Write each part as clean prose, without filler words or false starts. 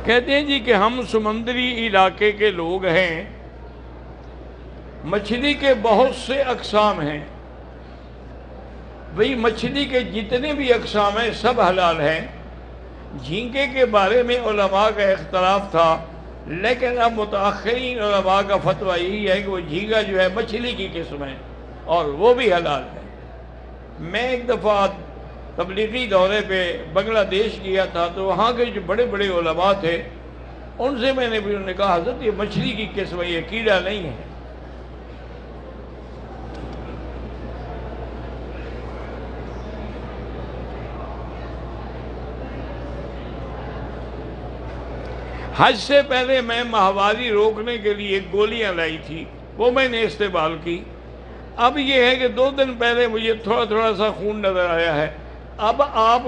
کہتے ہیں جی کہ ہم سمندری علاقے کے لوگ ہیں، مچھلی کے بہت سے اقسام ہیں، بھئی مچھلی کے جتنے بھی اقسام ہیں سب حلال ہیں۔ جھینگے کے بارے میں علماء کا اختلاف تھا، لیکن اب متاخرین علماء کا فتویٰ یہی ہے کہ وہ جھینگا جو ہے مچھلی کی قسم ہے اور وہ بھی حلال ہے۔ میں ایک دفعہ تبلیغی دورے پہ بنگلہ دیش گیا تھا، تو وہاں کے جو بڑے بڑے علماء تھے ان سے میں نے بھی انہوں نے کہا حضرت یہ مچھلی کی قسم ہے، یہ کیڑا نہیں ہے۔ حج سے پہلے میں ماہواری روکنے کے لیے گولیاں لائی تھی، وہ میں نے استعمال کی۔ اب یہ ہے کہ 2 دن پہلے مجھے تھوڑا تھوڑا سا خون نظر آیا ہے۔ اب آپ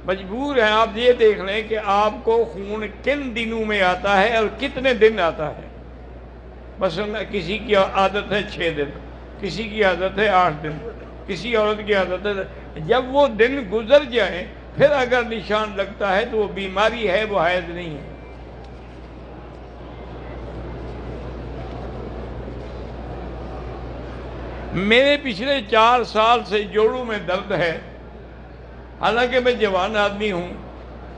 مجبور ہیں، آپ یہ دیکھ لیں کہ آپ کو خون کن دنوں میں آتا ہے اور کتنے دن آتا ہے۔ مثلا کسی کی عادت ہے 6 دن، کسی کی عادت ہے 8 دن، کسی عورت کی عادت ہے۔ جب وہ دن گزر جائیں پھر اگر نشان لگتا ہے تو وہ بیماری ہے، وہ حیض نہیں ہے۔ میرے پچھلے 4 سال سے جوڑوں میں درد ہے، حالانکہ میں جوان آدمی ہوں،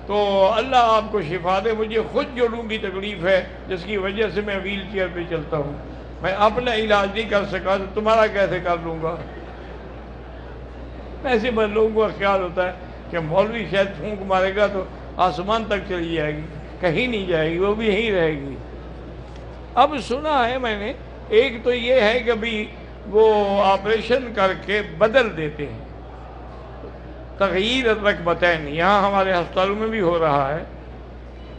تو اللہ آپ کو شفا دے۔ مجھے خود جوڑوں کی تکلیف ہے جس کی وجہ سے میں ویل چیئر پہ چلتا ہوں۔ میں اپنا علاج نہیں کر سکا تو تمہارا کیسے کر لوں گا؟ ایسے میں لوگوں کا خیال ہوتا ہے کہ مولوی شاید پھونک مارے گا تو آسمان تک چلی جائے گی، کہیں نہیں جائے گی، وہ بھی یہیں رہے گی۔ اب سنا ہے میں نے، ایک تو یہ ہے کہ بھی وہ آپریشن کر کے بدل دیتے ہیں، تغییر الرکبتین، یہاں ہمارے ہسپتالوں میں بھی ہو رہا ہے،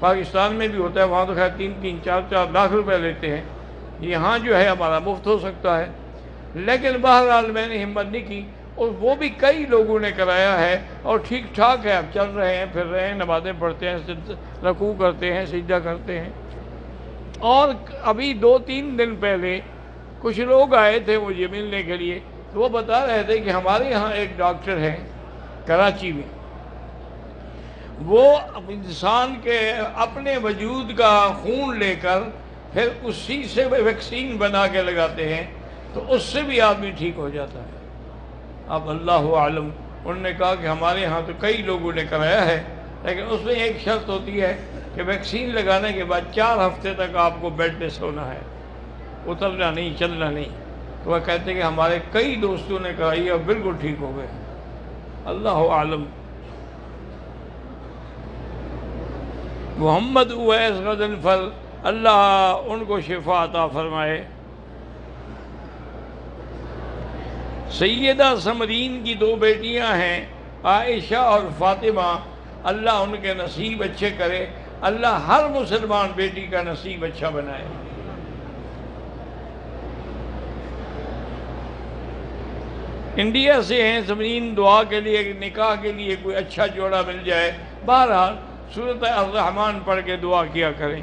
پاکستان میں بھی ہوتا ہے، وہاں تو خیر 3-3 4-4 لاکھ روپے لیتے ہیں، یہاں جو ہے ہمارا مفت ہو سکتا ہے۔ لیکن بہرحال میں نے ہمت نہیں کی، اور وہ بھی کئی لوگوں نے کرایا ہے اور ٹھیک ٹھاک ہے، اب چل رہے ہیں، پھر رہے ہیں، نمازیں پڑھتے ہیں، رکوع کرتے ہیں، سجدہ کرتے ہیں۔ اور ابھی 2-3 دن پہلے کچھ لوگ آئے تھے مجھے ملنے کے لیے، تو وہ بتا رہے تھے کہ ہمارے یہاں ایک ڈاکٹر ہے کراچی میں، وہ انسان کے اپنے وجود کا خون لے کر پھر اسی سے ویکسین بنا کے لگاتے ہیں، تو اس سے بھی آدمی ٹھیک ہو جاتا ہے۔ اب اللہ عالم، انہوں نے کہا کہ ہمارے ہاں تو کئی لوگوں نے کرایا ہے، لیکن اس میں ایک شرط ہوتی ہے کہ ویکسین لگانے کے بعد 4 ہفتے تک آپ کو بیڈ پہ سونا ہے، اترنا نہیں، چلنا نہیں۔ تو وہ کہتے ہیں کہ ہمارے کئی دوستوں نے کرائی اور بالکل ٹھیک ہو گئے۔ اللہ عالم۔ محمد اویس غضنفر، اللہ ان کو شفا عطا فرمائے۔ سیدہ سمرین کی 2 بیٹیاں ہیں، عائشہ اور فاطمہ، اللہ ان کے نصیب اچھے کرے، اللہ ہر مسلمان بیٹی کا نصیب اچھا بنائے۔ انڈیا سے ہیں سمرین، دعا کے لیے، نکاح کے لیے کوئی اچھا جوڑا مل جائے۔ بہرحال سورۃ الرحمن پڑھ کے دعا کیا کریں۔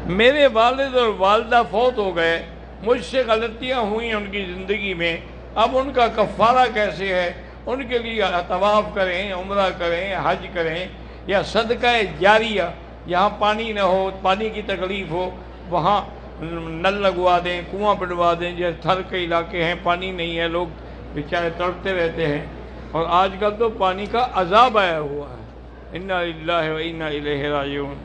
میرے والد اور والدہ فوت ہو گئے، مجھ سے غلطیاں ہوئیں ان کی زندگی میں، اب ان کا کفارہ کیسے ہے؟ ان کے لیے طواف کریں، عمرہ کریں، حج کریں، یا صدقہ جاریہ، جہاں پانی نہ ہو، پانی کی تکلیف ہو، وہاں نل لگوا دیں، کنواں بنوا دیں۔ جیسے تھر کے علاقے ہیں، پانی نہیں ہے، لوگ بیچارے تڑپتے رہتے ہیں، اور آج کل تو پانی کا عذاب آیا ہوا ہے۔ انا للہ و انا الیہ راجعون۔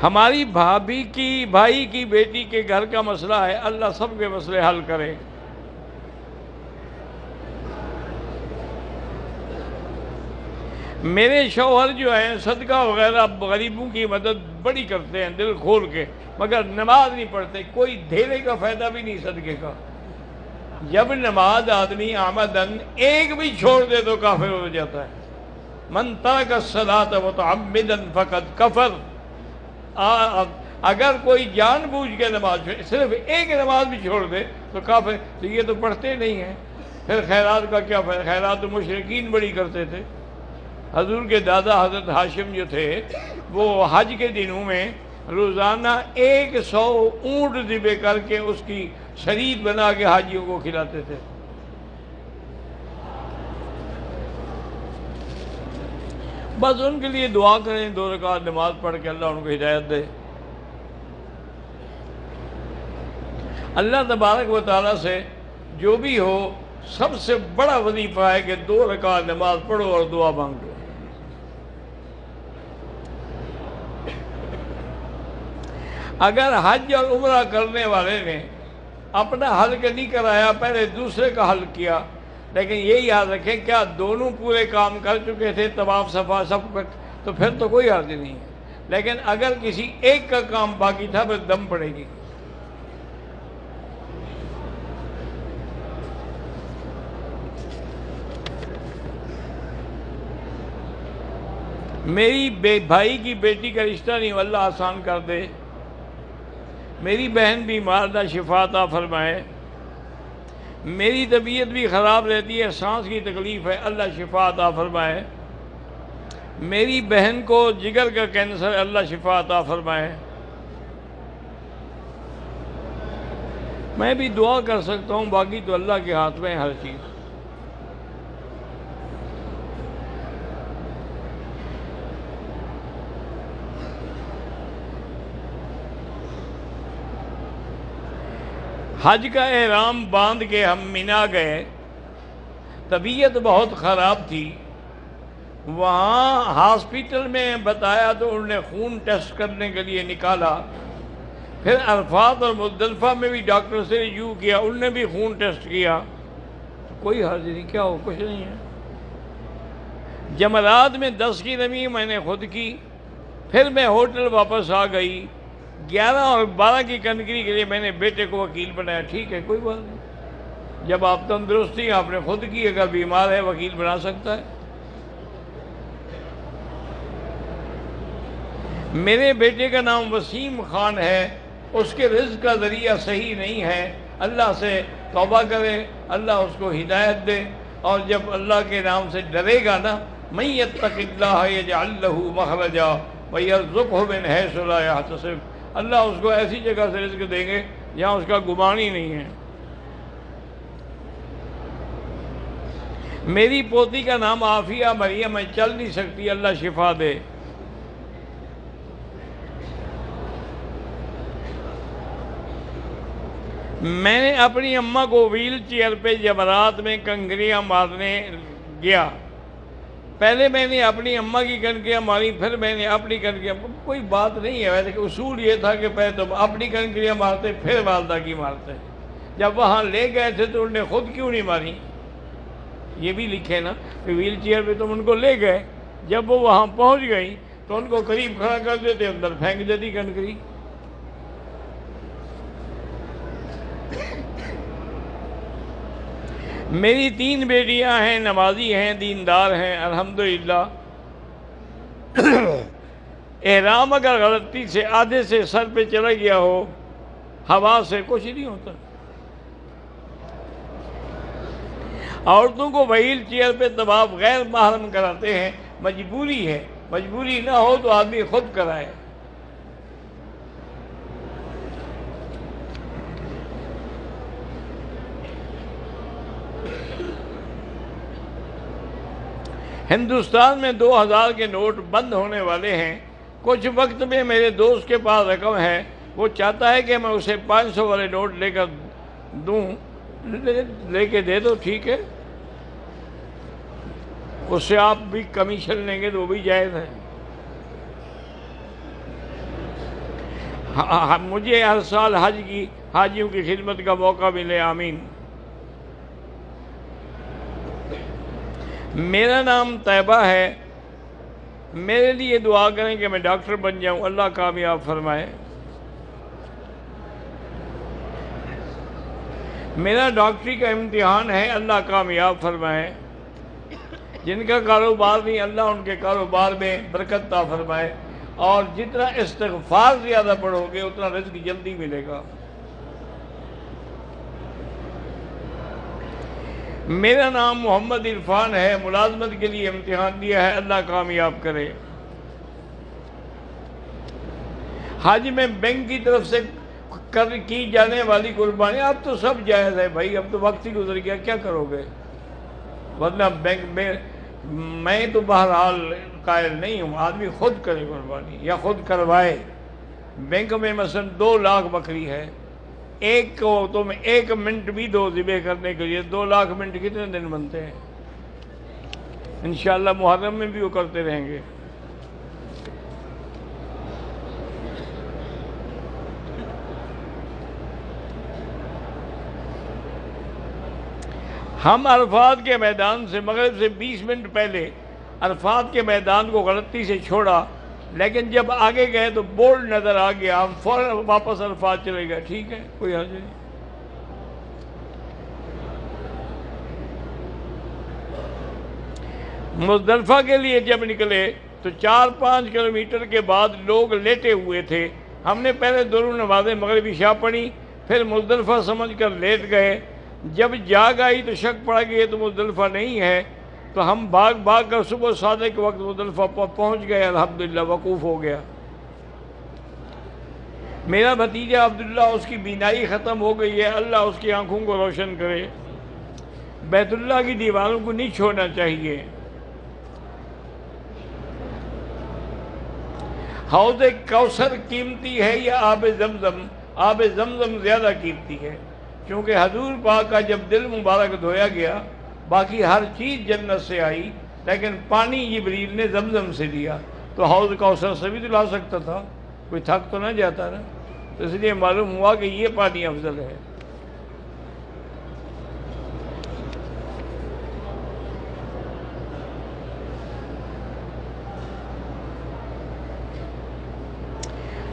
ہماری بھائی کی بیٹی کے گھر کا مسئلہ ہے، اللہ سب کے مسئلے حل کرے۔ میرے شوہر جو ہیں صدقہ وغیرہ غریبوں کی مدد بڑی کرتے ہیں دل کھول کے، مگر نماز نہیں پڑھتے، کوئی دھیلے کا فائدہ بھی نہیں صدقے کا۔ جب نماز آدمی آمدن ایک بھی چھوڑ دے تو کافر ہو جاتا ہے۔ من ترک الصلاۃ متعمدا فقد کفر۔ اگر کوئی جان بوجھ کے نماز صرف ایک نماز بھی چھوڑ دے تو کافر۔ تو یہ تو پڑھتے نہیں ہیں، پھر خیرات کا کیا فائدہ؟ خیرات تو مشرکین بڑی کرتے تھے۔ حضور کے دادا حضرت ہاشم جو تھے وہ حج کے دنوں میں روزانہ 100 اونٹ ذبح کر کے اس کی شرید بنا کے حاجیوں کو کھلاتے تھے۔ بس ان کے لیے دعا کریں، 2 رکعت نماز پڑھ کے اللہ ان کو ہدایت دے۔ اللہ تبارک و تعالیٰ سے جو بھی ہو، سب سے بڑا وظیفہ ہے کہ 2 رکعت نماز پڑھو اور دعا مانگو۔ اگر حج اور عمرہ کرنے والے نے اپنا حل نہیں کرایا، پہلے دوسرے کا حل کیا، لیکن یہ یاد رکھیں کیا دونوں پورے کام کر چکے تھے، طواف صفا سب کچھ، تو پھر تو کوئی حرج نہیں ہے۔ لیکن اگر کسی ایک کا کام باقی تھا، پھر دم پڑے گی۔ میری بھائی کی بیٹی کا رشتہ نہیں، اللہ آسان کر دے۔ میری بہن بیمار، اللہ شفا عطا فرمائے۔ میری طبیعت بھی خراب رہتی ہے، سانس کی تکلیف ہے، اللہ شفا عطا فرمائے۔ میری بہن کو جگر کا کینسر ہے، اللہ شفا عطا فرمائے۔ میں بھی دعا کر سکتا ہوں، باقی تو اللہ کے ہاتھ میں ہے ہر چیز۔ حج کا احرام باندھ کے ہم مینا گئے، طبیعت بہت خراب تھی۔ وہاں ہاسپٹل میں بتایا تو انہوں نے خون ٹیسٹ کرنے کے لیے نکالا۔ پھر عرفات اور مزدلفہ میں بھی ڈاکٹر سے رجوع کیا، انہوں نے بھی خون ٹیسٹ کیا، کوئی حرج نہیں، کیا ہو، کچھ نہیں ہے۔ جمرات میں 10 کی نمی میں نے خود کی، پھر میں ہوٹل واپس آ گئی۔ 11 اور 12 کی کنکری کے لیے میں نے بیٹے کو وکیل بنایا، ٹھیک ہے، کوئی بات نہیں۔ جب آپ تندرستی آپ نے خود کی، اگر بیمار ہے وکیل بنا سکتا ہے۔ میرے بیٹے کا نام وسیم خان ہے، اس کے رزق کا ذریعہ صحیح نہیں ہے، اللہ سے توبہ کرے، اللہ اس کو ہدایت دے، اور جب اللہ کے نام سے ڈرے گا نا، مَن یتق اللہ یجعل لہ مخرجا ویرزقہ من حیث لا یحتسب، اللہ اس کو ایسی جگہ سے رزق دیں گے جہاں اس کا گمان ہی نہیں ہے۔ میری پوتی کا نام عافیہ مریم، میں چل نہیں سکتی، اللہ شفا دے۔ میں نے اپنی اماں کو ویل چیئر پہ جمرات میں کنکریاں مارنے گیا، پہلے میں نے اپنی اماں کی کنکریاں ماری، پھر میں نے اپنی کنکریاں، کوئی بات نہیں ہے ویسے، کہ اصول یہ تھا کہ پہلے تم اپنی کنکریاں مارتے پھر والدہ کی مارتے۔ جب وہاں لے گئے تھے تو انہوں نے خود کیوں نہیں ماری؟ یہ بھی لکھے نا کہ ویل چیئر پہ تم ان کو لے گئے، جب وہ وہاں پہنچ گئی تو ان کو قریب کھڑا کر دیتے، اندر پھینک دیتی کنکری۔ میری 3 بیٹیاں ہیں، نمازی ہیں، دیندار ہیں، الحمدللہ۔ احرام اگر غلطی سے آدھے سے سر پہ چلا گیا ہو، ہوا سے کچھ نہیں ہوتا۔ عورتوں کو وہیل چیئر پہ طواف غیر محرم کراتے ہیں، مجبوری ہے، مجبوری نہ ہو تو آدمی خود کرائے۔ ہندوستان میں 2000 کے نوٹ بند ہونے والے ہیں۔ کچھ وقت میں میرے دوست کے پاس رقم ہے، وہ چاہتا ہے کہ میں اسے 500 والے نوٹ لے کر دوں، لے کے دے دو، ٹھیک ہے، اس سے آپ بھی کمیشن لیں گے تو وہ بھی جائز ہے۔ مجھے ہر سال حاجیوں کی خدمت کا موقع ملے، آمین۔ میرا نام طیبہ ہے، میرے لیے دعا کریں کہ میں ڈاکٹر بن جاؤں، اللہ کامیاب فرمائے۔ میرا ڈاکٹری کا امتحان ہے، اللہ کامیاب فرمائے۔ جن کا کاروبار نہیں، اللہ ان کے کاروبار میں برکت عطا فرمائے، اور جتنا استغفار زیادہ پڑھو گے اتنا رزق جلدی ملے گا۔ میرا نام محمد عرفان ہے، ملازمت کے لیے امتحان دیا ہے، اللہ کامیاب کرے۔ حج میں بینک کی طرف سے کی جانے والی قربانی اب تو سب جائز ہے بھائی، اب تو وقت ہی گزر گیا، کیا کرو گے؟ ورنہ بینک میں تو بہرحال قائل نہیں ہوں، آدمی خود کرے قربانی یا خود کروائے۔ بینک میں مثلا 2 لاکھ بکری ہے، ایک کو تم 1 منٹ بھی دو ذبح کرنے کے لیے، 2 لاکھ منٹ کتنے دن بنتے ہیں؟ انشاءاللہ محرم میں بھی وہ کرتے رہیں گے۔ ہم عرفات کے میدان سے مغرب سے 20 منٹ پہلے عرفات کے میدان کو غلطی سے چھوڑا، لیکن جب آگے گئے تو بورڈ نظر آ گیا، ہم فوراً واپس عرفات چلے گئے، ٹھیک ہے، کوئی حرج نہیں۔ مزدلفہ کے لیے جب نکلے تو 4-5 کلومیٹر کے بعد لوگ لیٹے ہوئے تھے۔ ہم نے پہلے دونوں نمازیں مغرب عشاء پڑھی، پھر مزدلفہ سمجھ کر لیٹ گئے۔ جب جاگ آئی تو شک پڑا کہ یہ تو مزدلفہ نہیں ہے، تو ہم بھاگ کر صبح صادق کے وقت مزدلفہ پہنچ گئے، الحمدللہ وقوف ہو گیا۔ میرا بھتیجا عبداللہ، اس کی بینائی ختم ہو گئی ہے، اللہ اس کی آنکھوں کو روشن کرے۔ بیت اللہ کی دیواروں کو نہیں چھوڑنا چاہیے۔ حوض کوثر قیمتی ہے یا آب زمزم؟ آب زمزم زیادہ قیمتی ہے، کیونکہ حضور پاک کا جب دل مبارک دھویا گیا، باقی ہر چیز جنت سے آئی، لیکن پانی جبریل نے زمزم سے لیا، تو حوض کوثر سے بھی تو لا سکتا تھا، کوئی تھک تو نہ جاتا نا، تو اس لیے معلوم ہوا کہ یہ پانی افضل ہے۔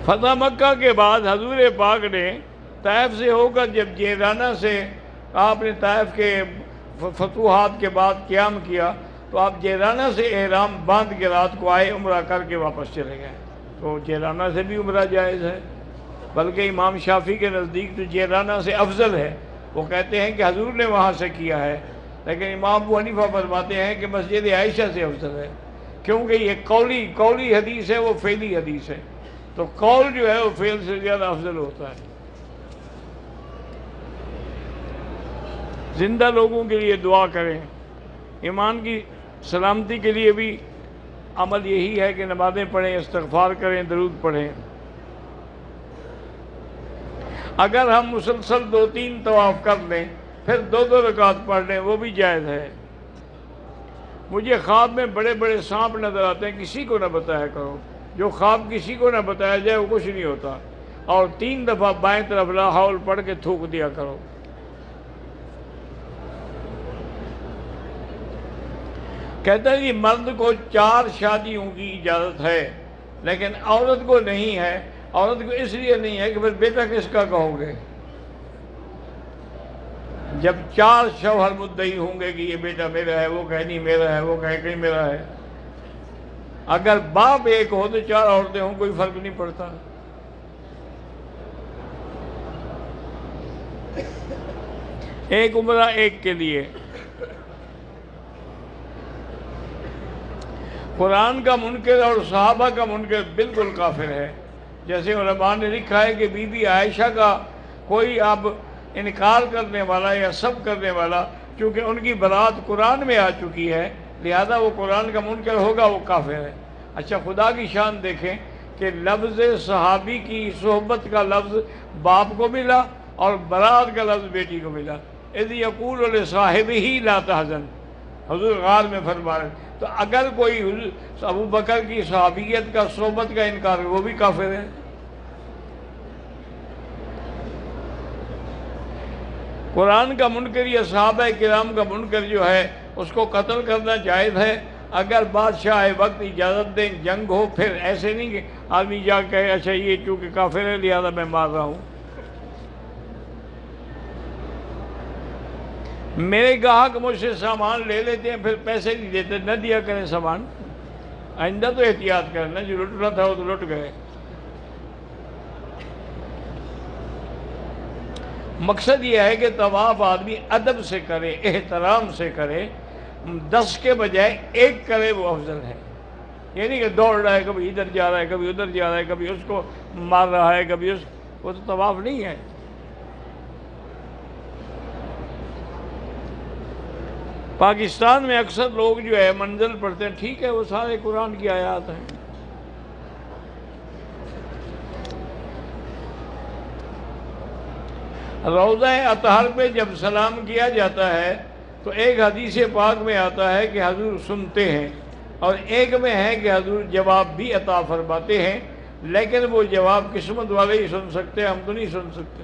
فتح مکہ کے بعد حضور پاک نے طائف سے ہو کر جب جیرانہ سے آپ نے طائف کے فتوحات کے بعد قیام کیا، تو آپ جیرانہ سے احرام باندھ کے رات کو آئے، عمرہ کر کے واپس چلے گئے۔ تو جیرانہ سے بھی عمرہ جائز ہے، بلکہ امام شافعی کے نزدیک تو جیرانہ سے افضل ہے۔ وہ کہتے ہیں کہ حضور نے وہاں سے کیا ہے، لیکن امام ابو حنیفہ فرماتے ہیں کہ مسجد عائشہ سے افضل ہے، کیونکہ یہ قولی حدیث ہے، وہ فعلی حدیث ہے، تو قول جو ہے وہ فعل سے زیادہ افضل ہوتا ہے۔ زندہ لوگوں کے لیے دعا کریں، ایمان کی سلامتی کے لیے بھی عمل یہی ہے کہ نمازیں پڑھیں، استغفار کریں، درود پڑھیں۔ اگر ہم مسلسل 2-3 طواف کر لیں، پھر 2 رکعت پڑھ لیں، وہ بھی جائز ہے۔ مجھے خواب میں بڑے بڑے سانپ نظر آتے ہیں، کسی کو نہ بتایا کرو، جو خواب کسی کو نہ بتایا جائے وہ کچھ نہیں ہوتا، اور 3 دفعہ بائیں طرف لا حول پڑھ کے تھوک دیا کرو۔ کہتا ہے کہ مرد کو 4 شادیوں کی اجازت ہے، لیکن عورت کو نہیں ہے۔ عورت کو اس لیے نہیں ہے کہ پھر بیٹا کس کا کہو گے؟ جب 4 شوہر مدعی ہوں گے کہ یہ بیٹا میرا ہے، وہ کہے نہیں میرا ہے، وہ کہے کہ میرا ہے۔ اگر باپ ایک ہو تو 4 عورتیں ہوں، کوئی فرق نہیں پڑتا۔ ایک عمرہ ایک کے لیے۔ قرآن کا منکر اور صحابہ کا منکر بالکل کافر ہے۔ جیسے علماء نے لکھا ہے کہ بی بی عائشہ کا کوئی اب انکار کرنے والا یا سب کرنے والا، چونکہ ان کی برات قرآن میں آ چکی ہے، لہذا وہ قرآن کا منکر ہوگا، وہ کافر ہے۔ اچھا خدا کی شان دیکھیں کہ لفظ صحابی کی صحبت کا لفظ باپ کو ملا اور برات کا لفظ بیٹی کو ملا۔ اذ یقول لصاحبہ لا تحزن، حضور غار میں فرما رہے۔ تو اگر کوئی ابو بکر کی صحابیت کا صحبت کا انکار ہے، وہ بھی کافر ہے۔ قرآن کا منکر یا صحابہ کرام کا منکر جو ہے، اس کو قتل کرنا جائز ہے، اگر بادشاہ وقت اجازت دیں، جنگ ہو، پھر ایسے نہیں کہ آدمی جا کہے اچھا یہ چونکہ کافر ہے لہذا میں مار رہا ہوں۔ میرے گاہک مجھ سے سامان لے لیتے ہیں، پھر پیسے نہیں دیتے، نہ دیا کریں سامان، آئندہ تو احتیاط کرنا، جو لٹنا تھا وہ تو لٹ گئے۔ مقصد یہ ہے کہ طواف آدمی ادب سے کرے، احترام سے کرے، 10 کے بجائے 1 کرے، وہ افضل ہے۔ یہ نہیں کہ دوڑ رہا ہے، کبھی ادھر جا رہا ہے، کبھی ادھر جا رہا ہے، کبھی اس کو مار رہا ہے کبھی وہ تو طواف نہیں ہے۔ پاکستان میں اکثر لوگ جو ہے منزل پڑھتے ہیں، ٹھیک ہے وہ سارے قرآن کی آیات ہیں، روضہ اطہر پہ جب سلام کیا جاتا ہے تو ایک حدیث پاک میں آتا ہے کہ حضور سنتے ہیں، اور ایک میں ہے کہ حضور جواب بھی عطا فرماتے ہیں، لیکن وہ جواب قسمت والے ہی سن سکتے ہیں، ہم تو نہیں سن سکتے۔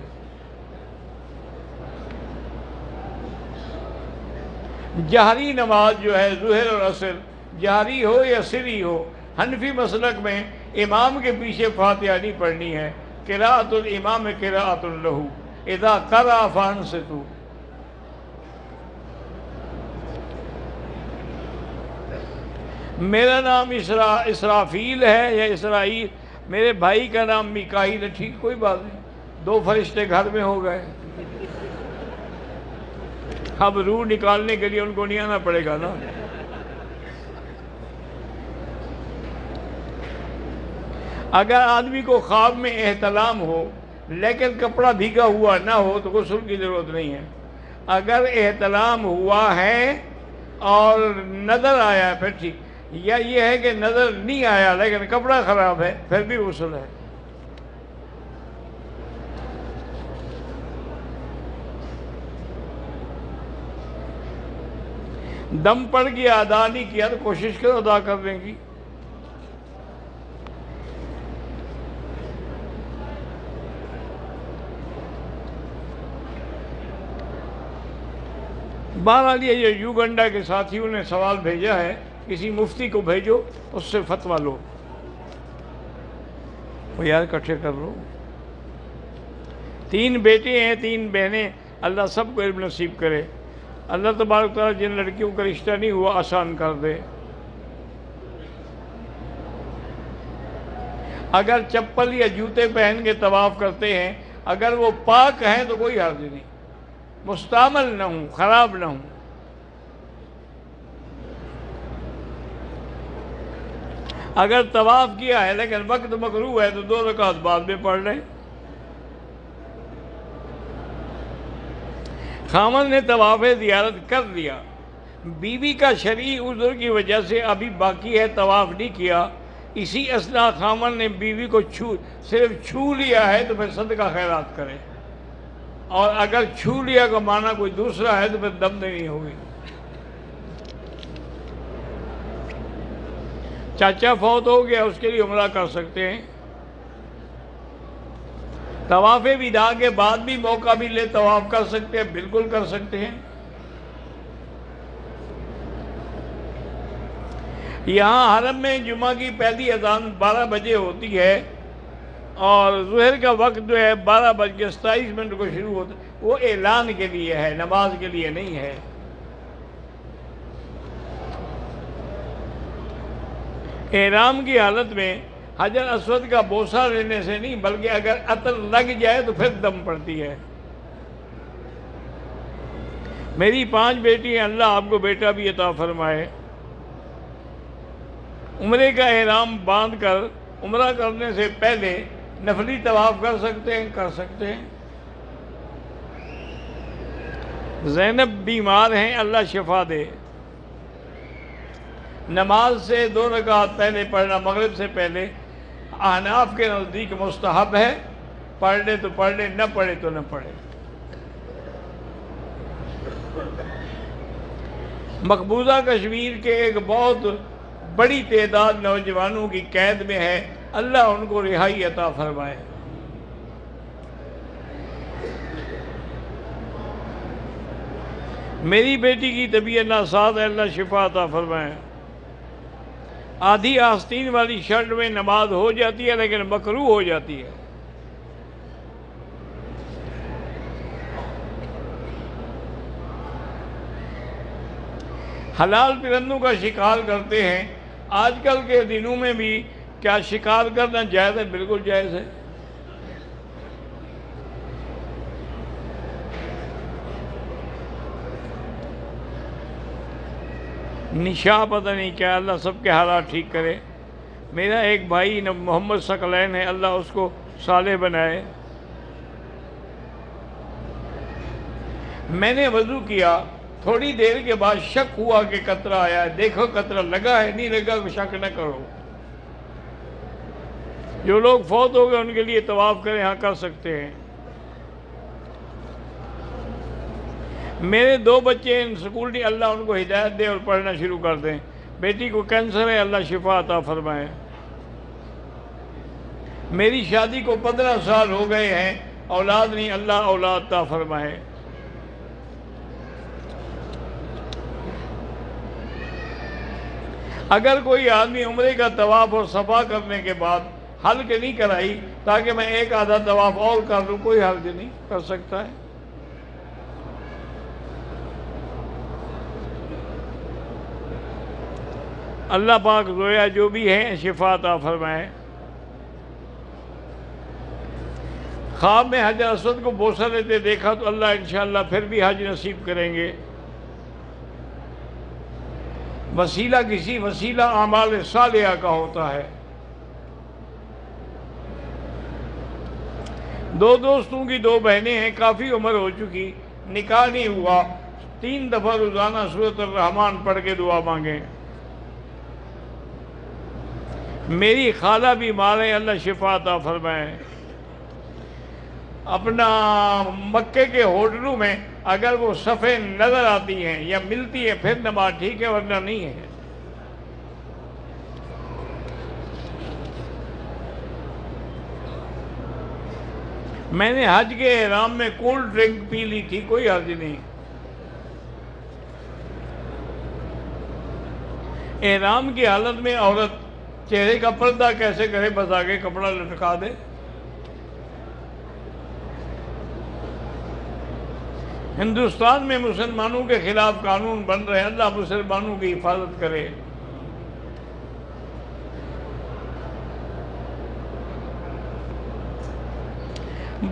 جہری نماز جو ہے ظہر اور عصر، جہری ہو یا سری ہو، حنفی مسلک میں امام کے پیچھے فاتحہ نہیں پڑھنی ہے، قراءۃ الامام قراءۃ لہ اذا قرأ فانصتوا۔ میرا نام اسرافیل ہے یا اسرائیل، میرے بھائی کا نام میکائیل ہے، ٹھیک کوئی بات نہیں، دو فرشتے گھر میں ہو گئے، اب روح نکالنے کے لیے ان کو نہیں آنا پڑے گا نا۔ اگر آدمی کو خواب میں احتلام ہو لیکن کپڑا بھیگا ہوا نہ ہو تو غسل کی ضرورت نہیں ہے۔ اگر احتلام ہوا ہے اور نظر آیا پھر ٹھیک، یا یہ ہے کہ نظر نہیں آیا لیکن کپڑا خراب ہے پھر بھی غسل ہے۔ دم پڑ گیا ادا نہیں کیا تو کوشش کرو ادا کرنے کی۔ بہرحال یہ جو یوگنڈا کے ساتھیوں نے سوال بھیجا ہے، کسی مفتی کو بھیجو اس سے فتویٰ لو، وہ یار اکٹھے کر لو۔ 3 بیٹے ہیں 3 بہنیں، اللہ سب کو علم نصیب کرے، اللہ تبارک تعالیٰ جن لڑکیوں کا رشتہ نہیں ہوا آسان کر دے۔ اگر چپل یا جوتے پہن کے طواف کرتے ہیں، اگر وہ پاک ہیں تو کوئی حرج نہیں، مستعمل نہ ہوں، خراب نہ ہوں۔ اگر طواف کیا ہے لیکن وقت مکروہ ہے تو 2 رکعت بعد میں پڑھ لیں۔ خامن نے طواف زیارت کر لیا، بیوی کا شرعی عذر کی وجہ سے ابھی باقی ہے، طواف نہیں کیا، اسی اثناء خامن نے بیوی کو صرف چھو لیا ہے تو پھر صدقہ خیرات کرے، اور اگر چھو لیا کا معنی کوئی دوسرا ہے تو پھر دم دینی ہوگی۔ چاچا فوت ہو گیا اس کے لیے عمرہ کر سکتے ہیں۔ طواف وداع کے بعد بھی موقع ملے طواف کر سکتے ہیں، بالکل کر سکتے ہیں۔ یہاں حرم میں جمعہ کی پہلی اذان 12 بجے ہوتی ہے اور ظہر کا وقت جو ہے 12:27 کو شروع ہوتا ہے، وہ اعلان کے لیے ہے، نماز کے لیے نہیں ہے۔ احرام کی حالت میں حجر اسود کا بوسہ لینے سے نہیں، بلکہ اگر عطر لگ جائے تو پھر دم پڑتی ہے۔ میری 5 بیٹی ہیں، اللہ آپ کو بیٹا بھی عطا فرمائے۔ عمرے کا احرام باندھ کر عمرہ کرنے سے پہلے نفلی طواف کر سکتے ہیں؟ کر سکتے ہیں۔ زینب بیمار ہیں، اللہ شفا دے۔ نماز سے 2 رکعت پہلے پڑھنا، مغرب سے پہلے، احناف کے نزدیک مستحب ہے، پڑھ لے تو پڑھ لے، نہ پڑھے تو نہ پڑھے۔ مقبوضہ کشمیر کے ایک بہت بڑی تعداد نوجوانوں کی قید میں ہے، اللہ ان کو رہائی عطا فرمائے۔ میری بیٹی کی طبیعت ناساز ہے، اللہ شفا عطا فرمائے۔ آدھی آستین والی شرٹ میں نماز ہو جاتی ہے لیکن مکروہ ہو جاتی ہے۔ حلال پرندوں کا شکار کرتے ہیں، آج کل کے دنوں میں بھی کیا شکار کرنا جائز ہے؟ بالکل جائز ہے۔ نشا پتہ نہیں کیا، اللہ سب کے حالات ٹھیک کرے۔ میرا ایک بھائی محمد ثقلین ہے، اللہ اس کو صالح بنائے۔ میں نے وضو کیا، تھوڑی دیر کے بعد شک ہوا کہ قطرہ آیا ہے، دیکھو قطرہ لگا ہے نہیں لگا، شک نہ کرو۔ جو لوگ فوت ہو گئے ان کے لیے طواف کریں، ہاں کر سکتے ہیں۔ میرے 2 بچے ان سکول نہیں، اللہ ان کو ہدایت دے اور پڑھنا شروع کر دیں۔ بیٹی کو کینسر ہے، اللہ شفا عطا فرمائے۔ میری شادی کو 15 سال ہو گئے ہیں، اولاد نہیں، اللہ اولاد عطا فرمائے۔ اگر کوئی آدمی عمرے کا طواف اور صفا کرنے کے بعد حلق نہیں کرائی تاکہ میں ایک آدھا طواف اور کر لوں، کوئی حرج نہیں، کر سکتا ہے۔ اللہ پاک زویا جو بھی ہے شفا عطا فرمائے۔ خواب میں حجر اسود کو بوسہ لیتے دیکھا تو اللہ انشاءاللہ پھر بھی حج نصیب کریں گے۔ وسیلہ کسی وسیلہ اعمال صالحہ کا ہوتا ہے۔ 2 دوستوں کی 2 بہنیں ہیں، کافی عمر ہو چکی، نکاح نہیں ہوا، 3 دفعہ روزانہ سورۃ الرحمن پڑھ کے دعا مانگیں۔ میری خالہ بیمار ہے، اللہ شفا عطا فرمائے۔ اپنا مکے کے ہوٹلوں میں اگر وہ صفیں نظر آتی ہیں یا ملتی ہے پھر نماز ٹھیک ہے، ورنہ نہیں ہے۔ میں نے حج کے احرام میں کولڈ ڈرنک پی لی تھی، کوئی حرج نہیں۔ احرام کی حالت میں عورت چہرے کا پردہ کیسے کرے؟ بس آگے کپڑا لٹکا دے۔ ہندوستان میں مسلمانوں کے خلاف قانون بن رہے ہیں، اللہ مسلمانوں کی حفاظت کرے۔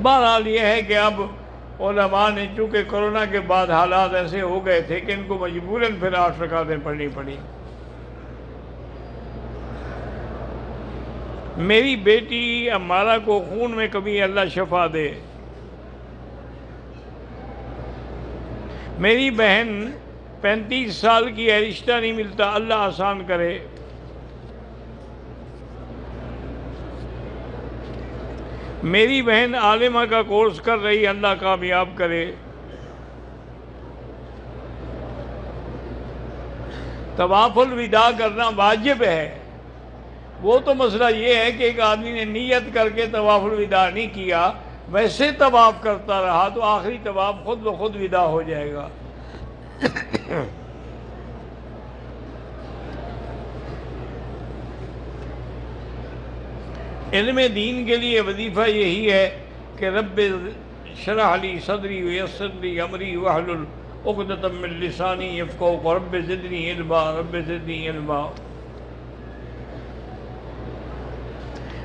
بہرحال یہ ہے کہ اب علماء نے چونکہ کورونا کے بعد حالات ایسے ہو گئے تھے کہ ان کو مجبوراً پھر 8 رکعتیں پڑھنی پڑی۔ میری بیٹی امارہ کو خون میں کمی، اللہ شفا دے۔ میری بہن 35 سال کی ہے، رشتہ نہیں ملتا، اللہ آسان کرے۔ میری بہن عالمہ کا کورس کر رہی، اللہ کامیاب کرے۔ طواف الوداع کرنا واجب ہے۔ وہ تو مسئلہ یہ ہے کہ ایک آدمی نے نیت کر کے طواف الوداع نہیں کیا، ویسے طواف کرتا رہا تو آخری طواف خود بخود وداع ہو جائے گا۔ علم دین کے لیے وظیفہ یہی ہے کہ رب شرح لی صدری ویسر لی امری واحلل عقدۃ من لسانی یفقہوا رب زدنی علما، رب زدنی علما۔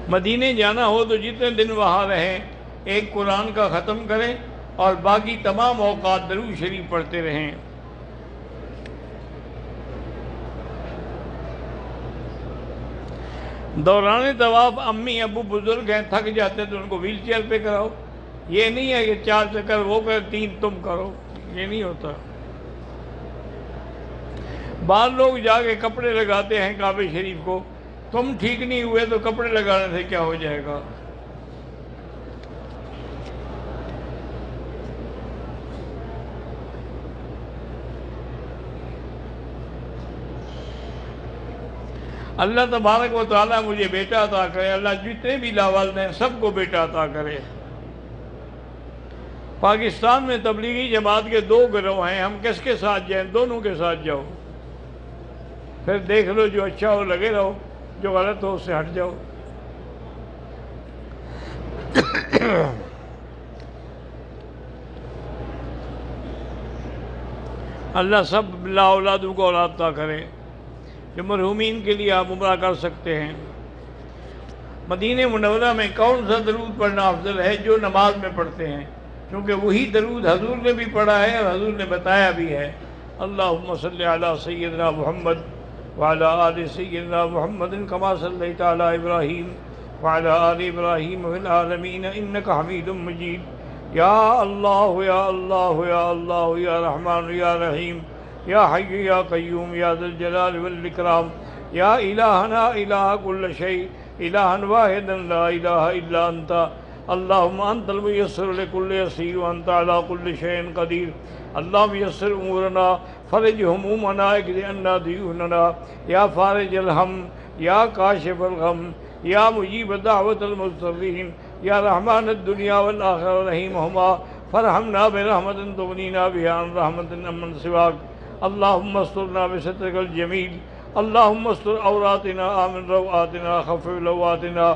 مدینے جانا ہو تو جتنے دن وہاں رہیں ایک قرآن کا ختم کریں اور باقی تمام اوقات درود شریف پڑھتے رہیں۔ دوران طواف امی ابو بزرگ ہیں، تھک جاتے تو ان کو ویل چیئر پہ کراؤ۔ یہ نہیں ہے کہ 4 چکر وہ کر 3 تم کرو، یہ نہیں ہوتا۔ بعض لوگ جا کے کپڑے لگاتے ہیں کعبہ شریف کو، تم ٹھیک نہیں ہوئے تو کپڑے لگانے سے کیا ہو جائے گا؟ اللہ تبارک و تعالیٰ مجھے بیٹا عطا کرے، اللہ جتنے بھی لاوالد ہیں سب کو بیٹا عطا کرے۔ پاکستان میں تبلیغی جماعت کے 2 گروہ ہیں، ہم کس کے ساتھ جائیں؟ دونوں کے ساتھ جاؤ، پھر دیکھ لو جو اچھا ہو لگے رہو، جو غلط ہو اس سے ہٹ جاؤ۔ اللہ سب لا اولادوں کو اولاد عطا کرے۔ جو مرحومین کے لیے آپ عمرہ کر سکتے ہیں۔ مدینہ منورہ میں کون سا درود پڑھنا افضل ہے؟ جو نماز میں پڑھتے ہیں، کیونکہ وہی درود حضور نے بھی پڑھا ہے اور حضور نے بتایا بھی ہے۔ اللہم صلی علی سیدنا محمد وعلى آل سيدنا محمد كما صليت على إبراهيم وعلى آل إبراهيم في العالمين إنك حميد مجيد يا الله يا الله يا الله يا رحمن يا رحيم يا حي يا قيوم يا ذا الجلال والإكرام يا إلهنا إله كل شيء إلها واحدا لا إله إلا أنت اللهم أنت الميسر لكل يسير وأنت على كل شيء قدير اللهم يسر أمورنا فرج همومنا اقض عنا ديوننا يا فارج الهم يا كاشف الغم يا مجيب دعوة المضطرين يا رحمن الدنيا والآخرة رحيمهما فارحمنا برحمة تغنينا بها عن رحمة من سواك اللهم استرنا بسترك الجميل اللهم استر عوراتنا آمن روآتنا خفف لواتنا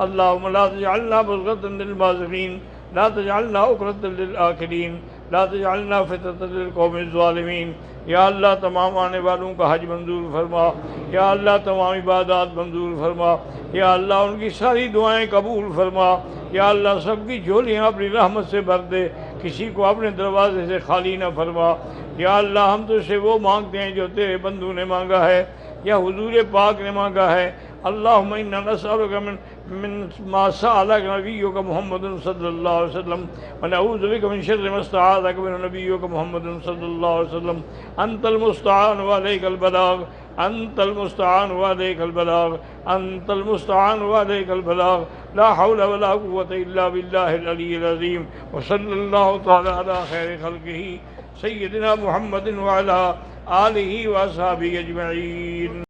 اللهم لا تجعلنا بغضة للبازغين لا تجعلنا عقرة للآكلين لا تجعلنا فتنة للقوم الظالمين یا اللہ تمام آنے والوں کا حج منظور فرما یا اللہ تمام عبادات منظور فرما یا اللہ ان کی ساری دعائیں قبول فرما یا اللہ سب کی جھولیاں اپنی رحمت سے بھر دے کسی کو اپنے دروازے سے خالی نہ فرما یا اللہ ہم تو سے وہ مانگتے ہیں جو تیرے بندو نے مانگا ہے یا حضور پاک نے مانگا ہے اللہم انا نسألک من ما سألک نبیک محمد صلی اللہ علیہ وسلم ونعوذ بک من شر ما استعاذک من نبیک محمد صلی اللہ علیہ وسلم انت المستعان وعلیک البلاغ انت المستعان وعلیک البلاغ انت المستعان وعلیک البلاغ لا حول ولا قوة الا باللہ العلی العظیم وصلی اللہ تعالی علی خیر خلقہ سیدنا محمد وعلی آلہ واصحابہ اجمعین.